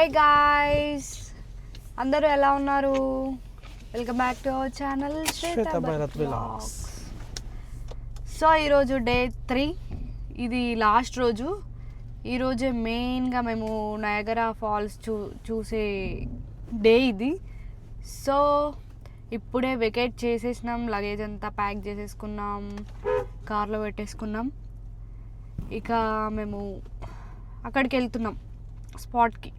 Hey guys, అందరూ ఎలా ఉన్నారు? Welcome back to our channel Shweta Bharat vlogs. So ఈరోజు డే 3, ఇది లాస్ట్ రోజు. ఈరోజే మెయిన్గా మేము నయాగరా ఫాల్స్ చూసే డే ఇది. సో ఇప్పుడే వెకేట్ చేసేసినాం, లగేజ్ అంతా ప్యాక్ చేసేసుకున్నాం, కార్లో పెట్టేసుకున్నాం. ఇక మేము అక్కడికి వెళ్తున్నాం స్పాట్కి.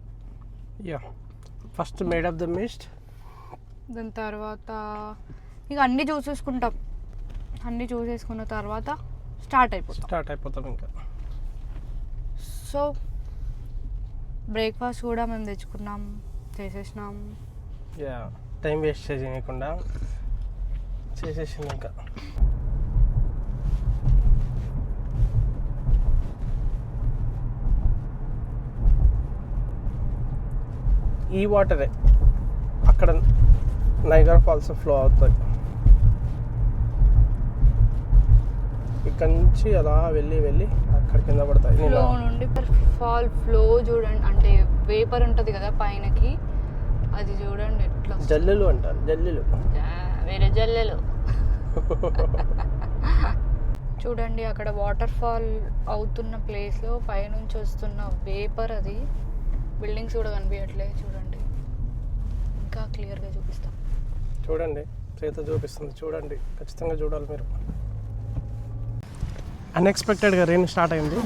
First Maid of the Mist, దాని తర్వాత ఇక అన్నీ చూసేసుకుంటాం. అన్నీ చూసేసుకున్న తర్వాత స్టార్ట్ అయిపోతాం ఇంకా. సో బ్రేక్ఫాస్ట్ కూడా మేము తెచ్చుకున్నాం, చేసేసినాం. టైం వేస్ట్ చేయకుండా చేసేసింది ఇంకా. ఈ వాటరే అక్కడ నయాగరా ఫాల్స్ ఫ్లో అవుతాయి. ఇక్కడ నుంచి అలా వెళ్ళి అక్కడ కింద పడతాయి. ఫ్లో నుండి ఫాల్ ఫ్లో చూడండి, అంటే వేపర్ ఉంటుంది కదా పైనకి, అది చూడండి ఎట్లా. జల్లులు అంటారు, జల్లులు, వేరే జల్లెలు. చూడండి అక్కడ వాటర్ ఫాల్ అవుతున్న ప్లేస్లో పైనుంచి వస్తున్న వేపర్, అది బిల్డింగ్స్ కూడా కనిపించట్లేదు. చూడండి, ఇంకా క్లియర్గా చూపిస్తాం. చూడండి, చేత చూపిస్తుంది, చూడండి, ఖచ్చితంగా చూడాలి మీరు. అన్ఎక్స్పెక్టెడ్గా రెయిన్ స్టార్ట్ అయింది.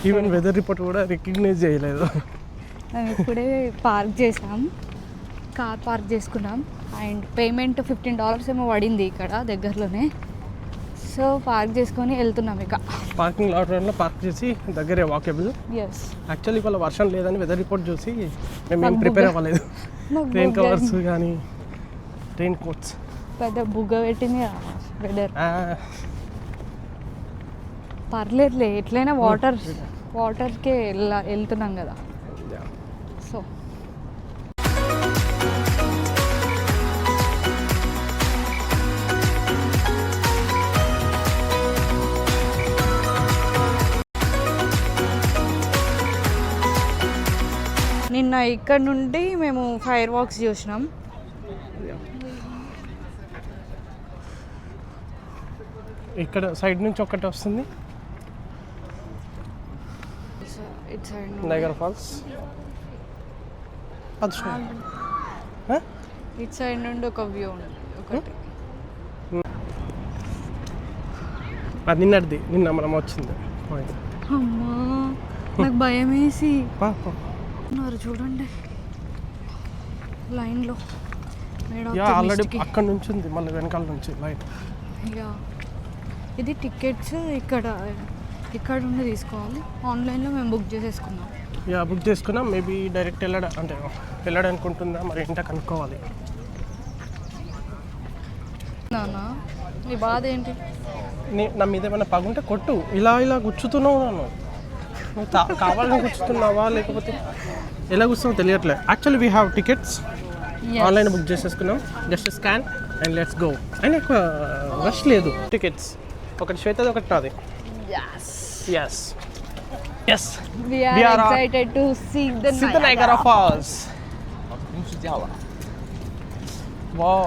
ఈవెన్ వెదర్ రిపోర్ట్ కూడా రికగ్నైజ్ చేయలేదు. మేము ఇప్పుడే పార్క్ చేసాం, కార్ పార్క్ చేసుకున్నాం. అండ్ పేమెంట్ $15 ఏమో పడింది ఇక్కడ దగ్గరలోనే. సో పార్క్ చేసుకొని వెళ్తున్నాం. ఇక పార్కింగ్ లాట్లో పార్క్ చేసి దగ్గరే వాకేబుల్. ఎస్, యాక్చువల్లీ ఇవాళ వర్షం లేదని వెదర్ రిపోర్ట్ చూసి మేము ప్రిపేర్ అవ్వలేదు. రెయిన్ కవర్స్ కానీ రెయిన్ కోట్స్ పెద్ద బుగ్గ పెట్టింది వెదర్. పర్లేదులే, ఎట్లయినా వాటర్కే వెళ్తున్నాం కదా. సో నిన్న ఇక్కడ నుండి మేము ఫైర్ వాక్స్ చూసినాం. ఇక్కడ సైడ్ నుంచి ఒకటి వస్తుంది, నయాగరా ఫాల్స్. ఇట్ సైడ్ నుండి ఒక వ్యూ ఉంది ఒకటి. అది నిన్న మనం వచ్చింది. అమ్మా, నాకు భయం వేసి చూడండి లైన్లో. ఆల్రెడీ అక్కడ నుంచి ఉంది, మళ్ళీ వెనకాల నుంచి లైన్. ఇది టికెట్స్ ఇక్కడ నుండి తీసుకోవాలి. ఆన్లైన్లో మేము బుక్ చేసేసుకున్నాం. బుక్ చేసుకున్నాం. మేబీ డైరెక్ట్ వెళ్ళడానికి ఉంటుందా మరి ఏంటో కనుక్కోవాలి. నానా, నీ బాధ ఏంటి? నా మీద ఏమైనా పగుంటే కొట్టు. ఇలా గుచ్చుతున్నావు నన్ను. నువ్వు కావాలని గుచ్చుతున్నావా లేకపోతే ఎలా కూర్చున్నావు తెలియట్లేదు. Actually we have tickets, online book చేసేసుకున్నాం. Just scan and let's go. And ఎక్కువ రష్ లేదు. టికెట్స్ ఒకటి శ్వేతది, ఒకటి నాది. Yes. We are excited to see the Nayagara Falls. Wow.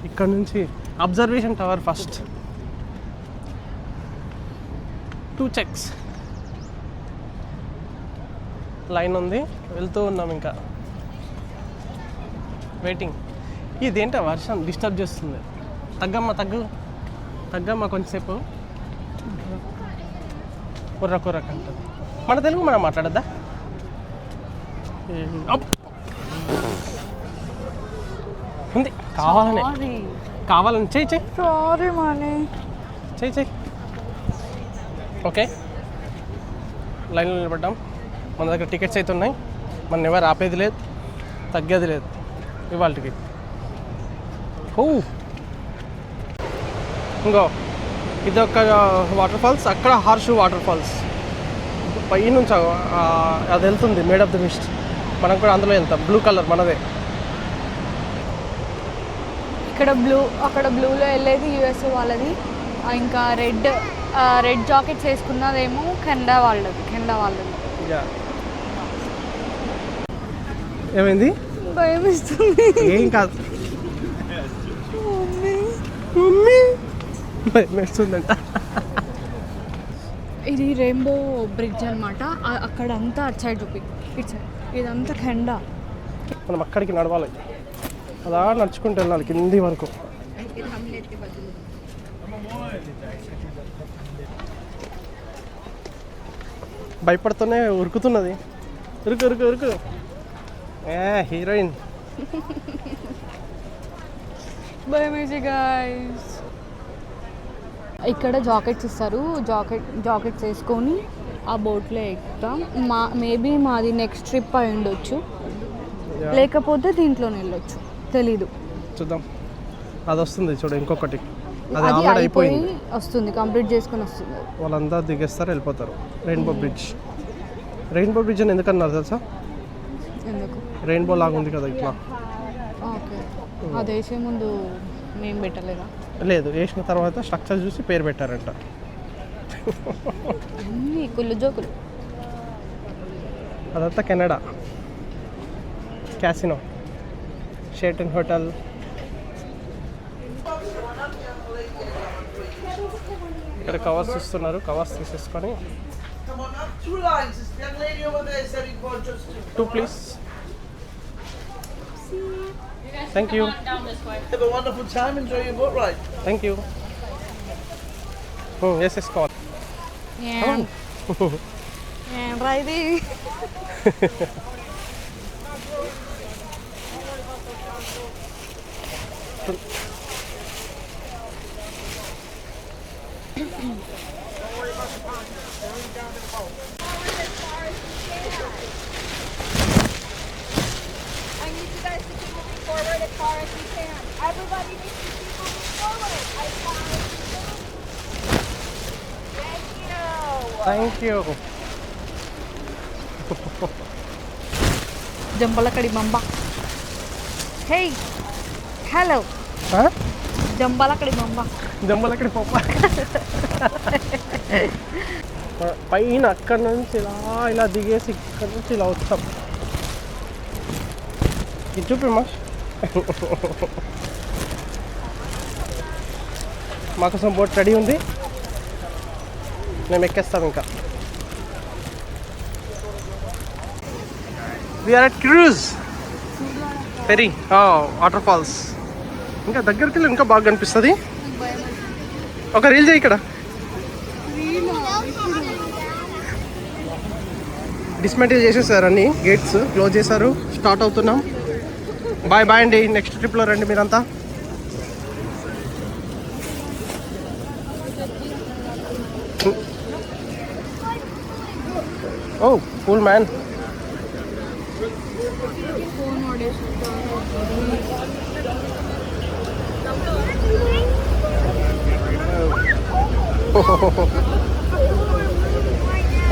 ఇక్కడ నుంచి observation tower first. 2 checks. Line ఉంది, వెళ్తూ ఉన్నాం ఇంకా. వెయిటింగ్. ఇదేంటో వర్షం డిస్టర్బ్ చేస్తుంది. తగ్గమ్మ కొంచెంసేపు. కుర్రక్ అంటుంది. మన తెలుగు మనం మాట్లాడద్దా? ఉంది, కావాలని చెయ్యి. సారీ మానే, చెయ్యి. ఓకే, లైన్లో నిలబడ్డాం. మన దగ్గర టికెట్స్ అయితే ఉన్నాయి. మన ఎవరు ఆపేది లేదు, తగ్గేది లేదు ఇవాళకి. ఇంకో ఇదొక వాటర్ ఫాల్స్, అక్కడ హార్షు వాటర్ ఫాల్స్. పై నుంచి అది వెళ్తుంది, మేడ్ ఆఫ్ ద మిస్ట్. మనం కూడా అందులో వెళ్తాం. బ్లూ కలర్ మనదే. ఇక్కడ అక్కడ బ్లూలో వెళ్ళేది యూఎస్ఏ వాళ్ళది. ఇంకా రెడ్ జాకెట్స్ వేసుకున్నదేమో కెనడా వాళ్ళది. ఏమైంది? భయం వేస్తుంది. ఏం కాదు మమ్మీ, భయం వేస్తుందంట. ఇది రెయిన్బో బ్రిడ్జ్ అనమాట. అక్కడ అంతా అటు సైడ్ చూపి, ఇటు సైడ్ ఇదంతా ఖండా. మనం అక్కడికి నడవాలి, అలా నడుచుకుంటూ వెళ్ళాలి కింది వరకు. భయపడుతూనే ఉరుకుతున్నది. ఉరుకు ఉరుకు ఉరుకు. హీరోయిన్. భయం వేసి గాయ్స్. ఇక్కడ జాకెట్స్ ఇస్తారు. జాకెట్స్ వేసుకొని ఆ బోట్లో ఎక్కుతాం. మేబీ మాది నెక్స్ట్ ట్రిప్ అయి ఉండొచ్చు, లేకపోతే దీంట్లోనే వెళ్ళొచ్చు, తెలీదు. చూద్దాం. అది వస్తుంది చూడు ఇంకొకటి, అది అది ఆల్రెడీ అయిపోయి అయిపోయింది. వస్తుంది, కంప్లీట్ చేసుకొని వస్తుంది. వాళ్ళంతా దిగేస్తారు, వెళ్ళిపోతారు. Rainbow bridge. రెయిన్బో బ్రిడ్జ్ అని ఎందుకన్నారు తెలుసా? ఎందుకు? రెయిన్బో లాగా ఉంది కదా ఇట్లా. ఓకే, అది వేసే ముందు మేము పెట్టలేదా? లేదు, వేసిన తర్వాత స్ట్రక్చర్ చూసి పేరు పెట్టారంట. అన్నీ కుళ్ళు జోకులు. అదంతా కెనడా. Casino, Sheraton hotel. ఇక్కడ కవర్స్ ఇస్తున్నారు, కవర్స్ తీసేసుకొని. 2 lines. This young lady over there said we go just 2 please. Thank you. have a wonderful time. Enjoy your boat ride. Thank you. Yes, it's called. ఏంట్రా ఇది? I need you guys to keep moving forward as far as you can. Everybody needs to keep moving forward as far as you can. Thank you. Thank you. జంబలకడి బంబ. Hey, hello. జంబలకడి బంబ. జంబలకడి పప్ప. పైన అక్కడ నుంచి ఇలా దిగేసి ఇక్కడ నుంచి ఇలా వస్తాం. ఇది చూపిమ్మా. మాకోసం బోట్ రెడీ ఉంది, మేము ఎక్కేస్తాం. ఇంకా we are at cruise ferry water falls. ఇంకా దగ్గరికి వెళ్ళి ఇంకా బాగా కనిపిస్తుంది. ఒక రీల్ చేయి. ఇక్కడ డిస్మెంటిల్ చేసేసారు, అన్ని గేట్స్ క్లోజ్ చేశారు. స్టార్ట్ అవుతున్నాం. బాయ్ బాయ్ అండి. నెక్స్ట్ ట్రిప్లో రండి మీరంతా. ఓ కూల్ మ్యాన్.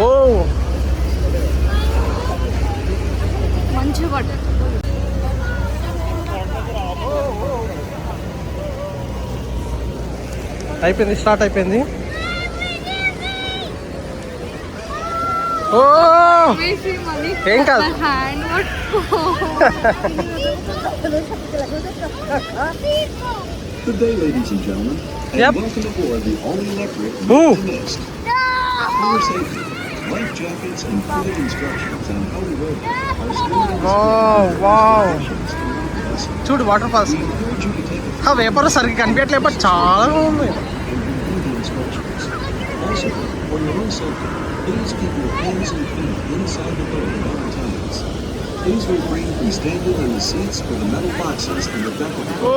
ఓ మంచి వాటర్. అయిపోయింది, స్టార్ట్ అయిపోయింది. ఓ ఏం కాదు. Hand Good day, ladies and gentlemen, and Yep. welcome aboard the all-electric Ooh. Mist. For your safety, life jackets and further instructions on how to row are stored in the wow. sections throughout the vessel. చూడు water falls. We encourage you to take a ఆ vapour సరిగ్గా కనిపించట్లేదు, but చాలా ఉంది. and review the instructions. Also, for your own safety, please keep your hands and feet inside the boat at all times. Please refrain from standing in the seats or the metal boxes in the deck of the boat. ఓ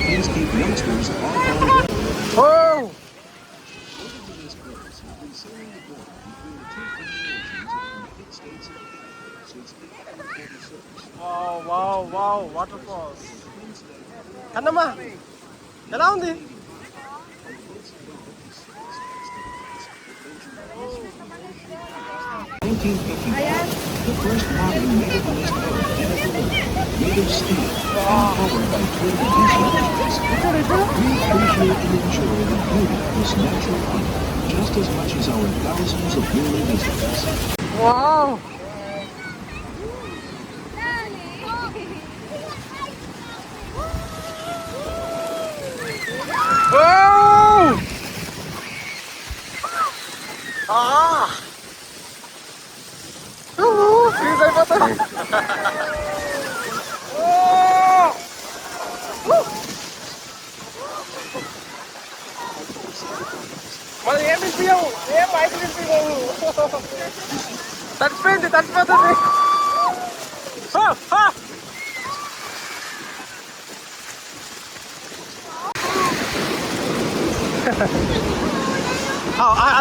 Please keep youngsters off our boat. ఓ Over to this cruise, you've been sailing the boat between the two free oceans of the United States and Canada since 1846. Wow wow wow water falls. అన్నమ్మా ఎలా ఉంది? In 1955, the first modern native mist boat entered the water, made of steel and powered by twin engine engines. We appreciate and enjoy the beauty of this natural wonder just as much as our thousands of yearly visitors. Wow. Freeze అయిపోతాయి. మరి ఏం వినిపించవు, ఏం బయట వినిపించవు. తడిచిపోయింది, తడిచిపోతుంది.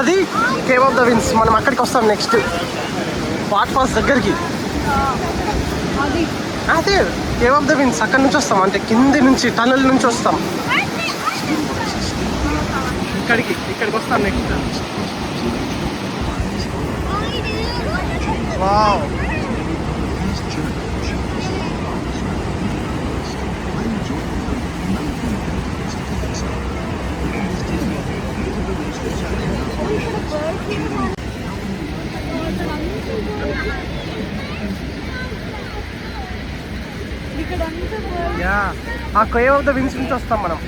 అది cave of the wins. మనం అక్కడికి వస్తాం next water falls దగ్గరికి. అదే కేవ్ ఆఫ్ ద విన్స్, అక్కడి నుంచి వస్తాం, అంటే కింది నుంచి టనల్ నుంచి వస్తాం ఇక్కడికి వస్తాం నెక్స్ట్. వావ్, యా ఆ కేవ్ ఆఫ్ ద విన్స్ నుంచి వస్తాం మనం.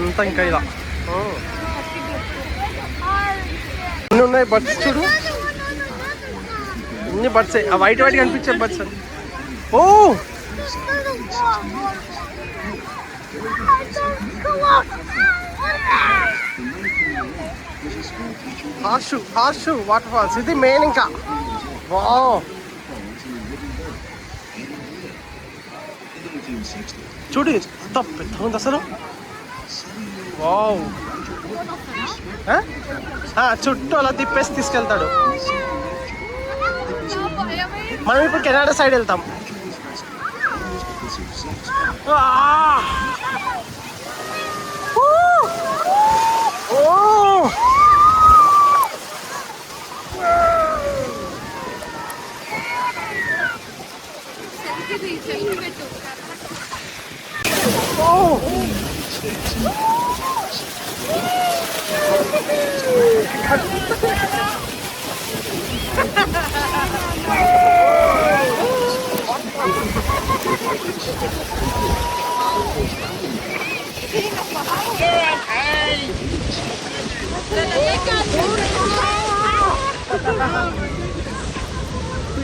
ఇంత ఇంకా ఇలా ఎన్ని ఉన్నాయి బర్డ్స్ చూడు, ఎన్ని బర్డ్స్. ఆ వైట్ వైట్ కనిపించే బర్డ్స్. ఓ హార్షు వాటర్ ఫాల్స్, ఇది మెయిన్. ఇంకా వావ్, చూడు ఎంత పెద్దగా ఉంది అసలు. వావ్, చుట్టూ అలా తిప్పేసి తీసుకెళ్తాడు. మనం ఇప్పుడు కెనడా సైడ్ వెళ్తాం.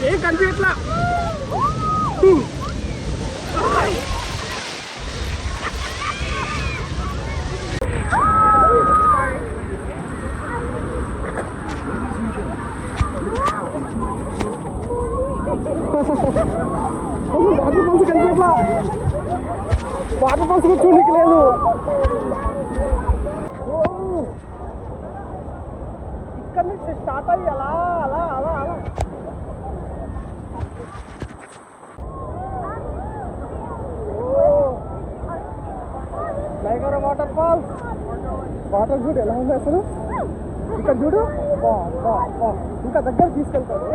ఏం కనిపించట్లా. వాటర్ ఫాల్స్ చూడడానికి లేదు. ఇక్కడ నుంచి స్టార్ట్ అయ్యి అలా అలా అలా అలా నైగరా వాటర్ ఫాల్స్. వాటర్ చూడు ఎలా ఉంది అసలు. ఇక్కడ చూడు, ఇంకా దగ్గర తీసుకెళ్తాడు.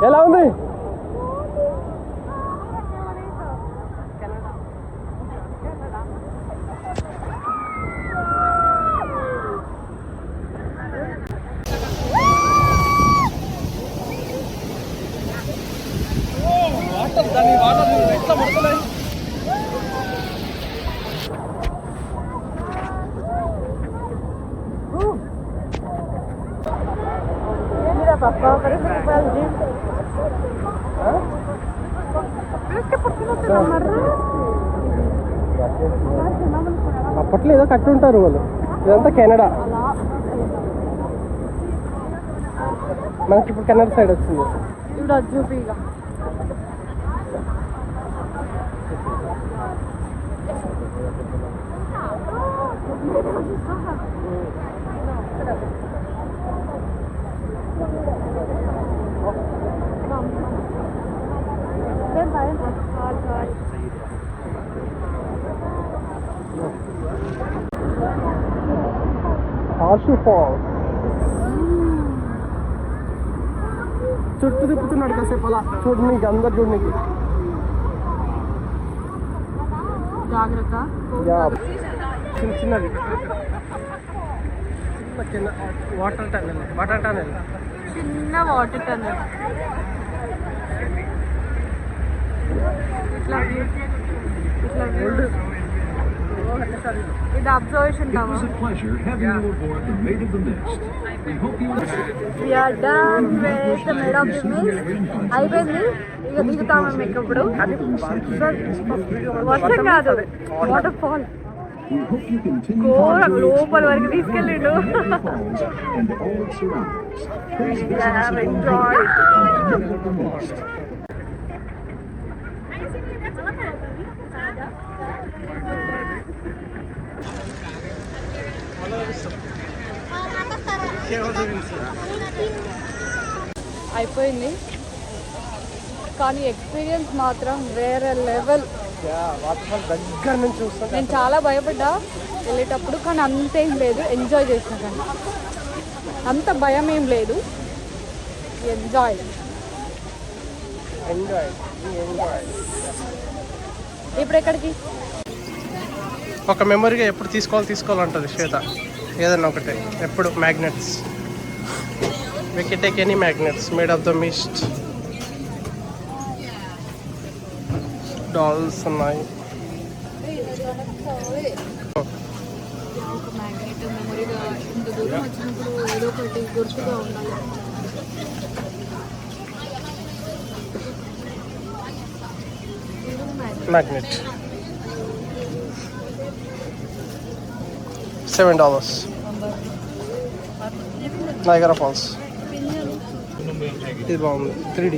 ఎలా ఉంది? వాటర్ ఎట్లా పడుతున్నాయి. అప్పట్లో ఏదో కట్టి ఉంటారు వాళ్ళు. ఇదంతా కెనడా. మనకి ఇప్పుడు కెనడా సైడ్ వచ్చింది. హార్షు ఫాల్స్ చుట్టూ తిప్పుతున్నాడు కాసేపు అలా. చూడు నీకు అందరు చూడు నీకు. జాగ్రత్త. చిన్న చిన్నది వాటర్ టనల్ చిన్న వాటర్ టనల్. ఇది observation It was a pleasure having you aboard the Maid of the Mist. We hope you We are done with the Maid of the Mist. అయిపోయింది, ఇక దిగుతాము మేము ఇప్పుడు. వర్షం కాదు, water fall. We hope you continue ఘోరం లోపల వరకు తీసుకెళ్ళిండు. falls and all its surroundings. Please visit us have again enjoyed. on the Maid of the Mist. అయిపోయింది, కానీ ఎక్స్పీరియన్స్ మాత్రం వేరే లెవెల్. వాటర్ దగ్గర నుంచి చూస్తుంటే నేను చాలా భయపడ్డా వెళ్ళేటప్పుడు, కానీ అంతేం లేదు, ఎంజాయ్ చేసిన. కానీ అంత భయం ఏం లేదు, ఎంజాయ్. ఎంజాయ్. ఇప్పుడు ఎక్కడికి? ఒక మెమరీగా ఎప్పుడు తీసుకోవాలంటది శ్వేత, ఏదన్నా ఒకటి ఎప్పుడు. Magnets, we can take any magnets made of the mist. Dolls ఉన్నాయి. ఒక మ్యాగ్నెట్ మెమరీగా ఇంత దూరం వచ్చినప్పుడు ఏదో ఒకటి గుర్తుగా ఉండాలి. మ్యాగ్నెట్ $7. Niagara falls. ఇది బాగుంది, 3D.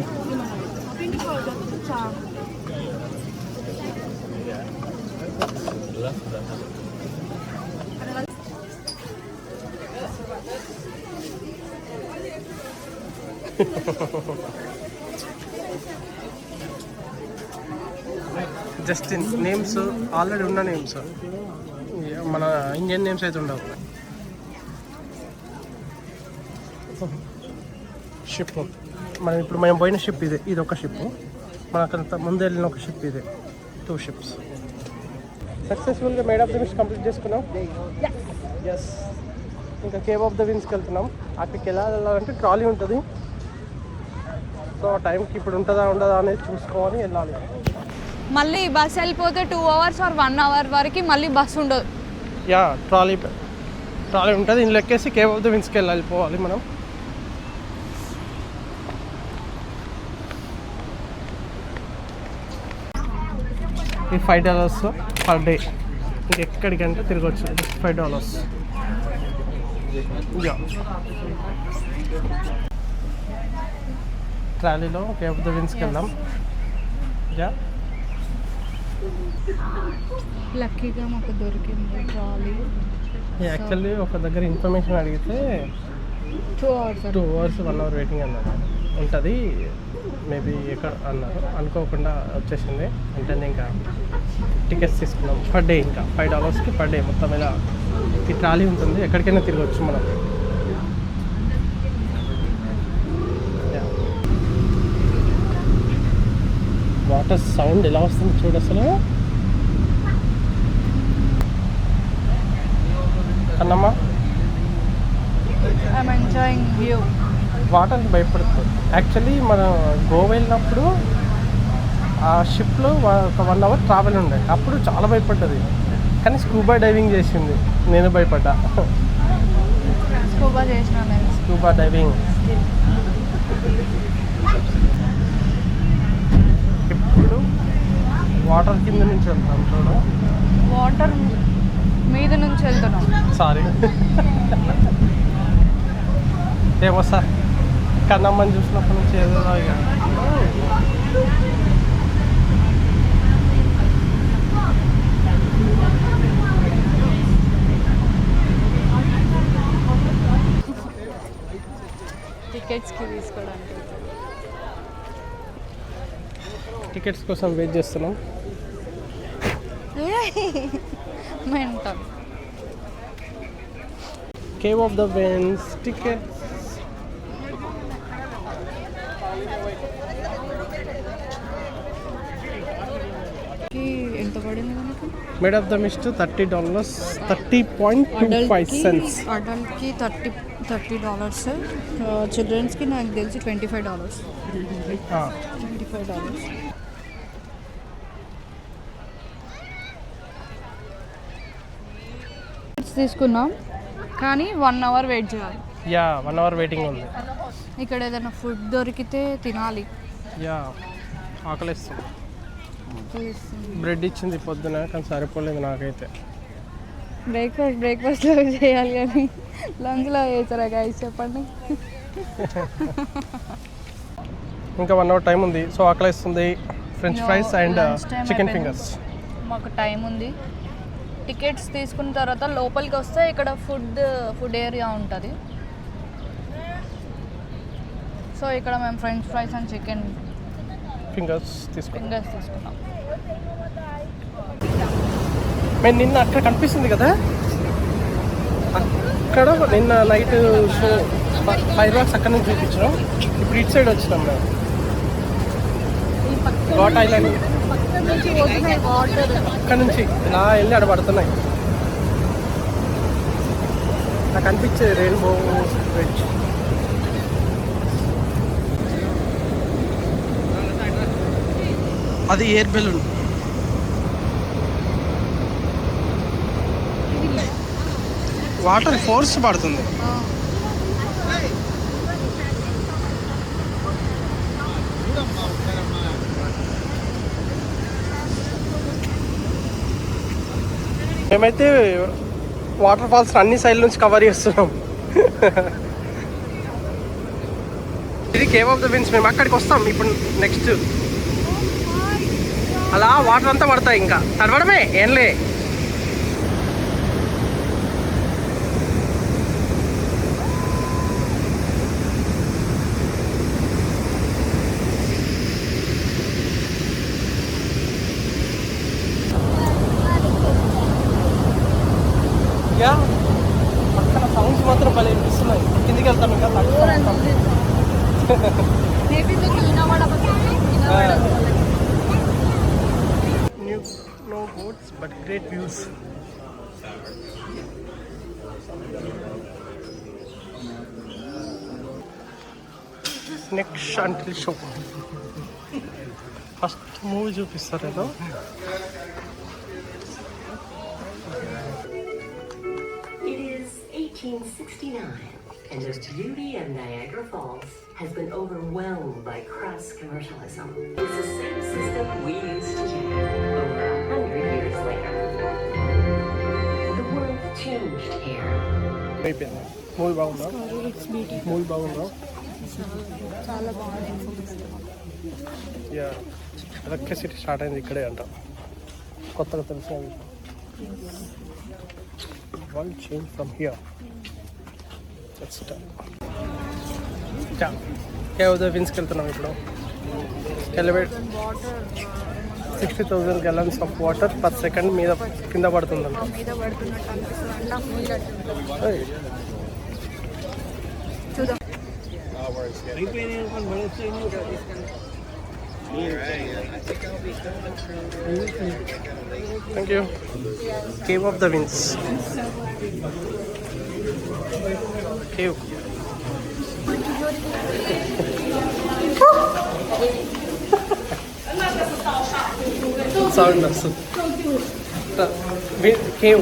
జస్ట్ నేమ్స్ ఆల్రెడీ ఉన్న నేమ్స్, మన ఇండియన్ నేమ్స్ అయితే ఉండవు. షిప్, మనం ఇప్పుడు మేము పోయిన షిప్ ఇది ఒక షిప్. మనకంత ముందు వెళ్ళిన ఒక షిప్ ఇది. 2 షిప్స్. సక్సెస్ఫుల్గా Maid of the Mist complete చేసుకున్నాం. ఎస్, ఇంకా కేవ్ ఆఫ్ ద విండ్స్కి వెళ్తున్నాం. అక్కడికి వెళ్ళాలంటే ట్రాలీ ఉంటుంది. సో ఆ టైంకి ఇప్పుడు ఉంటుందా ఉండదా అనేది చూసుకొని వెళ్ళాలి. మళ్ళీ బస్ వెళ్ళిపోతే 2 hours or 1 hour వరకు మళ్ళీ బస్ ఉండదు. యా, ట్రాలీ ఉంటుంది. ఇందులో ఎక్కేసి కేవ్ ఆఫ్ ద విండ్స్కి వెళ్ళిపోవాలి మనం. ఈ $5 పర్ డే. ఇంకెక్కడికంటే తిరగచ్చు. $5. యా, ట్రాలీలో కేవ్ ఆఫ్ ద విండ్స్కి వెళ్దాం. యా, లక్కీగా మాకు దొరికింది ట్రాలీ. యాక్చువల్లీ ఒక దగ్గర ఇన్ఫర్మేషన్ అడిగితే 2 hours 2 hours 1 hour వెయిటింగ్ అన్నారు. ఉంటుంది మేబీ ఎక్కడ అన్నారు. అనుకోకుండా వచ్చేసింది. వెంటనే ఇంకా టికెట్స్ తీసుకున్నాం పర్ డే. ఇంకా $5కి పర్ డే మొత్తం ఇలా ఈ ట్రాలీ ఉంటుంది. ఎక్కడికైనా తిరగచ్చు మనం. వాటర్ సౌండ్ ఎలా వస్తుంది చూడు అసలు. అన్నమ్మా, I'm enjoying view. వాటర్కి భయపడుతుంది. యాక్చువల్లీ మనం గోవా వెళ్ళినప్పుడు ఆ షిప్లో ఒక 1 hour ట్రావెల్ ఉండే. అప్పుడు చాలా భయపడ్డది, కానీ స్కూబా డైవింగ్ చేసింది. నేను భయపడ్డా. స్కూబా చేసిన నేను. Scuba diving. ఇప్పుడు వాటర్ కింద నుంచి వెళ్తాం చూడు. వాటర్ మీద నుంచి వెళ్తున్నాం. సారీ, ఏమో సార్, కన్నమ్మని చూసినప్పటి నుంచి ఏదో ఇక టికెట్స్కి తీసుకోవడానికి. టికెట్స్ కోసం వెయిట్ చేస్తున్నాం. Mental. Cave of the winds tickets. ఎంత పడింది మనకి? Maid of the Mist $30, 30.25 cents. అడల్ట్కి $30. చిల్డ్రన్స్కి నాకు తెలిసి $25. $25. తీసుకున్నాం కానీ 1 అవర్ వెయిట్ చేయాలి. యా 1 అవర్ వెయిటింగ్ ఉంది. ఇక్కడ ఏదైనా ఫుడ్ దొరికితే తినాలి. యా ఆకలిస్తుంది. బ్రెడ్ ఇచ్చింది పొద్దున కానీ సరిపోలేదు నాకైతే. బ్రేక్ఫాస్ట్లో చేయాలి కానీ లంచ్లో చేస్తారా గైస్ చెప్పండి. ఇంకా 1 అవర్ టైం ఉంది. సో ఆకలిస్తుంది. French fries and chicken fingers. మాకు టైం ఉంది. టికెట్స్ తీసుకున్న తర్వాత లోపలికి వస్తే ఇక్కడ ఫుడ్ ఏరియా ఉంటుంది. సో ఇక్కడ మేము French fries and chicken fingers తీసుకున్నాం. మేము నిన్న అక్కడ కనిపిస్తుంది కదా, అక్కడ నిన్న నైట్ షో ఫైర్ వర్క్స్ అక్కడ నుంచి చూపించినాం. ఇప్పుడు ఇటు సైడ్ వచ్చినాం మేము. ఘాట్ ఐలాండ్ అక్కడ నుంచి ఇలా వెళ్ళి ఆడ పడుతున్నాయి. నాకు అనిపించేది రెయిన్బో బ్రిడ్జ్. అది ఎయిర్ బెలూన్. వాటర్ ఫోర్స్ పడుతుంది. మేమైతే వాటర్ ఫాల్స్ అన్ని సైడ్ నుంచి కవర్ చేస్తున్నాం. ఇది కేవ్ ఆఫ్ ద విన్స్. మేము అక్కడికి వస్తాం ఇప్పుడు నెక్స్ట్. అలా వాటర్ అంతా పడతాయి, ఇంకా తడవడమే ఏంలే. యా పక్కన సౌండ్స్ మాత్రం భలే వినిపిస్తున్నాయి. కిందికి వెళ్తాం ఇంకా no boats but great views. Next until show. First movie చూపిస్తారు ఏదో. It is 1869 and the beauty of Niagara Falls has been overwhelmed by crass commercialism. It's the same system we use today, over 100 years later. The world changed here. అయిపోయింది. Movie బాగుందా? Movie బాగుందా? చాలా బాగుంది. Yeah electricity start అయింది ఇక్కడే అంట. కొత్తగా తెలిసింది. World change from here. Let's start. Cave of the winds వెళ్తున్నాం ఇప్పుడు. Elevate 60,000 gallons of water per second మీద కింద పడుతుందంట. చూద్దాం. Thank you. Cave of the winds. Cave sound వస్తుంది. కేవ్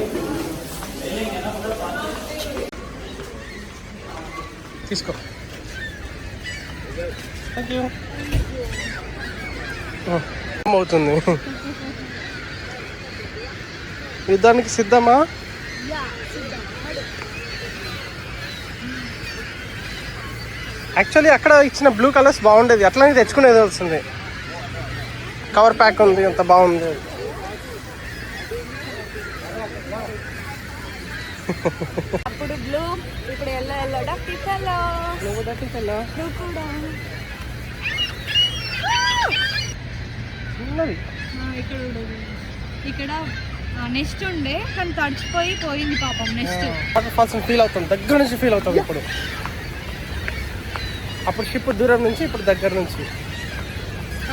తీసుకో. Thank you. అవుతుంది. యుద్ధానికి సిద్ధమా? యాక్చువల్లీ అక్కడ ఇచ్చిన బ్లూ కలర్స్ బాగుండేది, అట్లానే తెచ్చుకునేది వస్తుంది. కవర్ ప్యాక్ ఉంది, అంత బాగుంది. అప్పుడు బ్లూ, ఇప్పుడు ఎల్లో. నువ్వు కూడా ఇక్కడ నెక్స్ట్ ఉండే కానీ పోయింది పాపం. నెక్స్ట్ వాటర్ ఫాల్స్ ఫీల్ అవుతాం, దగ్గర నుంచి ఫీల్ అవుతాం ఇప్పుడు. అప్పుడు షిప్ దూరం నుంచి, ఇప్పుడు దగ్గర నుంచి.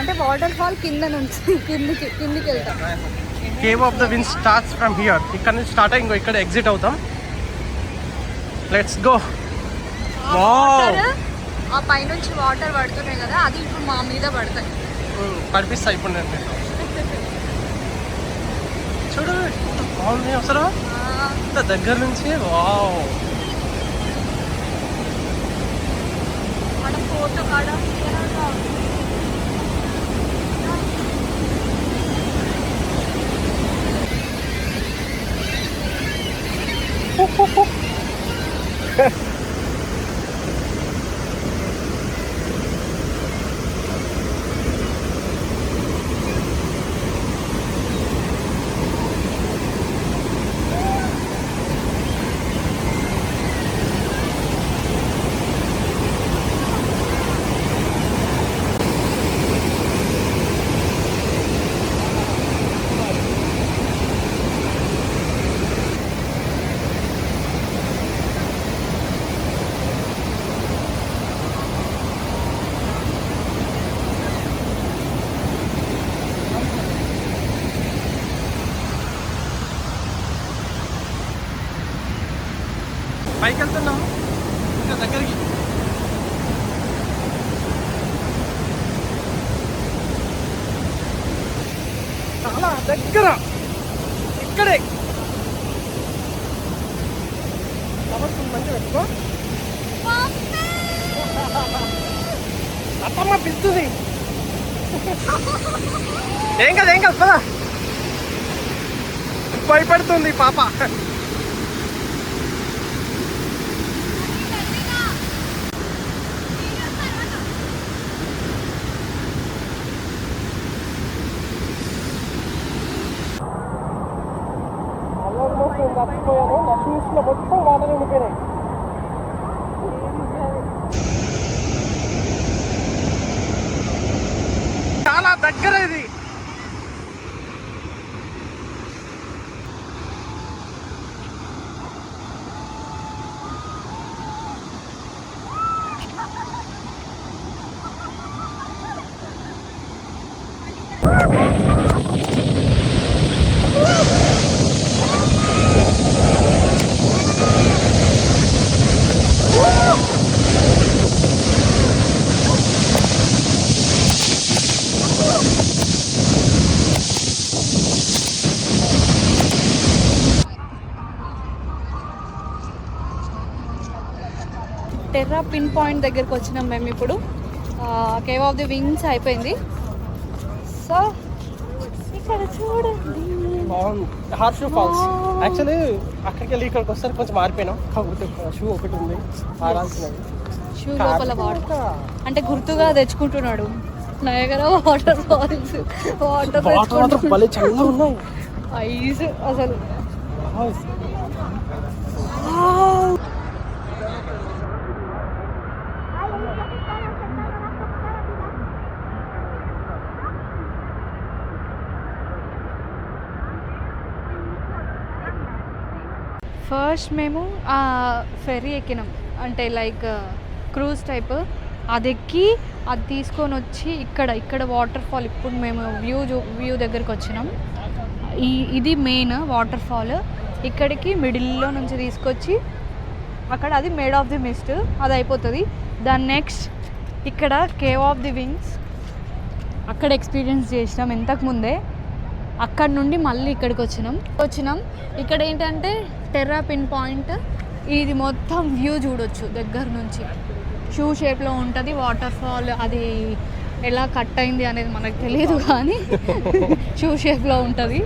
అంటే వాటర్ ఫాల్ కింద నుంచి కిందికి వెళ్తాం. Cave of the winds starts from here. ఇక్కడ నుంచి స్టార్ట్ అయ్యి ఇంకో ఇక్కడ ఎగ్జిట్ అవుతాం. Let's go. ఆ పైనుంచి వాటర్ పడుతున్నాయి కదా, అది ఇప్పుడు మా మీద పడతాయి. పడిపిస్తాయి ఇప్పుడు నేను. చూడు బాగుంది అసలు. ఇంత దగ్గర నుంచి వావ్. మన ఫోటో కాడ పైకి వెళ్తున్నాం ఇంకా దగ్గరికి. చాలా దగ్గర ఇక్కడే మంచిగా పెట్టుకో. అత్తమ్మ పిస్తుంది. ఏం కాదు పదా. భయపడుతుంది పాప. మర్చిపోయాను, నా షూస్లో మొత్తం వాటర్ ఉండిపోయినాయి. చాలా దగ్గర ఇది. టెర్రా పిన్ పాయింట్ దగ్గరికి వచ్చినాం మేము ఇప్పుడు. కేవ్ ఆఫ్ ది వింగ్స్ అయిపోయింది. సో ఇక్కడ చూడండి బాగుంది. Horseshoe falls. యాక్చువల్లీ అక్కడికి వెళ్ళి ఇక్కడికి వస్తారు కొంచెం మారిపోయినాం. కాకపోతే షూ ఒకటి ఉంది ఆరాల్సినది. షూ లోపల వాటర్ అంటే గుర్తుగా తెచ్చుకుంటున్నాడు. నయగరా వాటర్ ఫాల్స్ వాటర్ భలే చల్లగా ఉన్నాయి. ఐస్ అసలు ఫస్ట్ మేము ఫెర్రీ ఎక్కినాం, అంటే లైక్ క్రూజ్ టైప్. అది ఎక్కి అది తీసుకొని వచ్చి ఇక్కడ వాటర్ ఫాల్. ఇప్పుడు మేము వ్యూ దగ్గరికి వచ్చినాం. ఇది మెయిన్ వాటర్ ఫాల్. ఇక్కడికి మిడిల్లో నుంచి తీసుకొచ్చి అక్కడ అది మేడ్ ఆఫ్ ది మిస్ట్, అది అయిపోతుంది. దాని నెక్స్ట్ ఇక్కడ కేవ్ ఆఫ్ ది వింగ్స్ అక్కడ ఎక్స్పీరియన్స్ చేసినాం ఇంతకుముందే. అక్కడ నుండి మళ్ళీ ఇక్కడికి వచ్చినాం. ఇక్కడ ఏంటంటే టెర్రా పిన్ పాయింట్. ఇది మొత్తం వ్యూ చూడొచ్చు దగ్గర నుంచి. షూ షేప్లో ఉంటుంది వాటర్ ఫాల్. అది ఎలా కట్ అయింది అనేది మనకు తెలియదు కానీ షూ షేప్లో ఉంటుంది.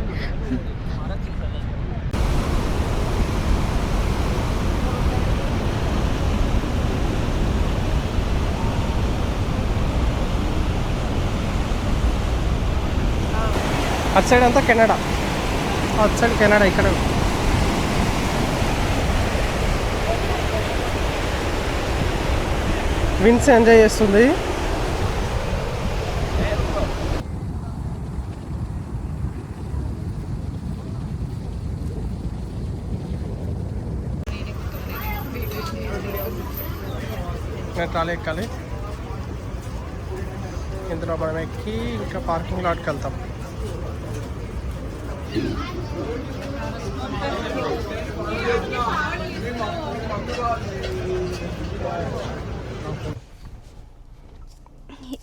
అటు సైడ్ అంతా కెనడా, అటు సైడ్ కెనడా. ఇక్కడ విన్స్ ఎంజాయ్ చేస్తుంది. ట్రాలీ ఎక్కాలి. ఇందులో మనం ఎక్కి ఇంకా పార్కింగ్ లాట్కి వెళ్తాం.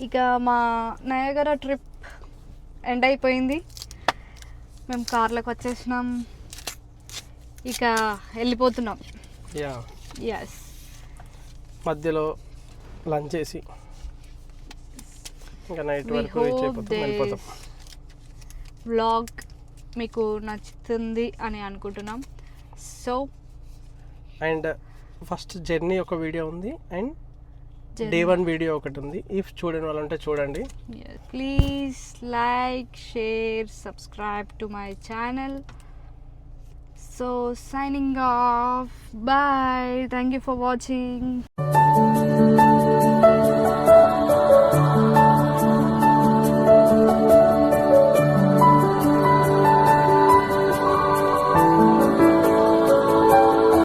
ఇక మా నయాగరా ట్రిప్ ఎండ్ అయిపోయింది. మేము కార్లోకి వచ్చేసినాం. ఇక వెళ్ళిపోతున్నాం. యా ఎస్, మధ్యలో లంచ్ చేసి ఇంకా నైట్ we వరకు రీచ్ hope అయిపోతాం, వెళ్ళిపోతాం. this vlog మీకు నచ్చుతుంది అని అనుకుంటున్నాం. సో అండ్ ఫస్ట్ జర్నీ ఒక వీడియో ఉంది అండ్ డే 1 వీడియో ఒకటి ఉంది. ఇఫ్ చూడని వాళ్ళు ఉంటే చూడండి. Please like, share, subscribe to my channel. So signing off. Bye. Thank you for watching.